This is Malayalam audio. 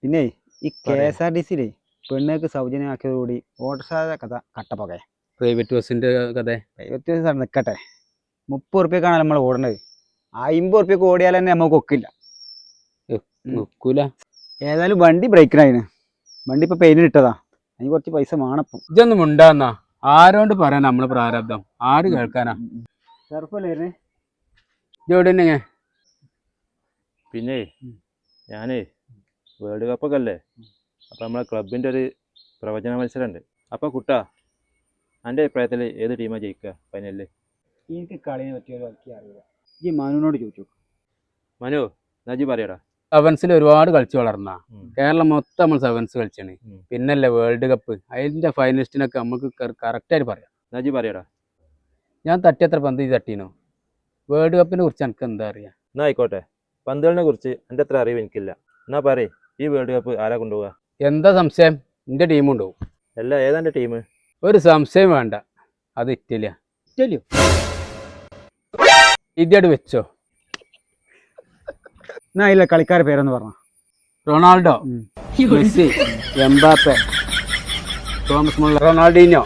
പിന്നെ ഈ KSRTC പെണ്ണുങ്ങൾക്ക് സൗജന്യമാക്കിയതോടുകൂടി ഓട്ടോസാര കഥ കട്ടപ്പോകെ. പ്രൈവറ്റ് ബസ്സിന്റെ കഥ പ്രൈവറ്റ് ബസ് നിൽക്കട്ടെ, 30 ഉറുപ്പ്യക്കാണ് നമ്മൾ ഓടേണ്ടത്. 50 ഉറുപ്പ്യക്ക് ഓടിയാൽ തന്നെ നമുക്ക് ഒക്കില്ല. ഒക്കൂല. ഏതായാലും വണ്ടി ബ്രേക്കിനായിന്. വണ്ടി ഇപ്പൊ പെയിന്റിന് ഇട്ടതാ. അതിന് കുറച്ച് പൈസ വേണപ്പം. ഇതൊന്നും ഉണ്ടാന്നാ ആരോണ്ട് പറയാൻ നമ്മള് പ്രാരബ്ധം ആര് കേൾക്കാനാ. ചെറുപ്പല്ലേ ഇതെവിടെന്നെ? പിന്നെ ഞാനേ വേൾഡ് കപ്പൊക്കെ അല്ലേ, അപ്പം നമ്മളെ ക്ലബിൻ്റെ ഒരു പ്രവചന മത്സരമുണ്ട്. അപ്പോൾ കുട്ടാ, എൻ്റെ അഭിപ്രായത്തിൽ ഏത് ടീമാണ് ജയിക്കുക ഫൈനലിൽ? എനിക്ക് കളിയെ പറ്റിയൊരു എനിക്ക് അറിയില്ല. ഈ മനുവിനോട് ചോദിച്ചു. മനു, നജി പറയടാ. സെവൻസിൽ ഒരുപാട് കളിച്ചു വളർന്ന കേരളം മൊത്തം നമ്മൾ സെവൻസ് കളിച്ചാണ്. പിന്നല്ലേ വേൾഡ് കപ്പ്, അതിന്റെ ഫൈനലിസ്റ്റിനൊക്കെ നമുക്ക് കറക്റ്റായിട്ട് പറയാം. നജി പറയടാ. ഞാൻ തട്ടിയത്ര പന്ത് ഈ തട്ടീനോ? വേൾഡ് കപ്പിനെ കുറിച്ച് എനിക്ക് എന്താ അറിയാം? എന്നാ ആയിക്കോട്ടെ, പന്തുകളിനെ കുറിച്ച് എൻ്റെ അത്ര അറിവ് എനിക്കില്ല. എന്നാ പറയേ, ഈ വേൾഡ് കപ്പ് ആരാ കൊണ്ടുപോവുക? എന്താ സംശയം? എൻ്റെ ടീമുണ്ടാവും. അല്ല, ഏതാ എൻ്റെ ടീം? ഒരു സംശയം വേണ്ട, അത് ഇറ്റലിയാ. ഇറ്റലിയോ? ഇതായിട്ട് വെച്ചോ. എന്നാ ഇല്ല, കളിക്കാരുടെ പേരെന്ന് പറഞ്ഞ റൊണാൾഡോ, മെസ്സി, എംബാപ്പെ, തോമസ് മുള്ള, റൊണാൾഡീഞ്ഞോ.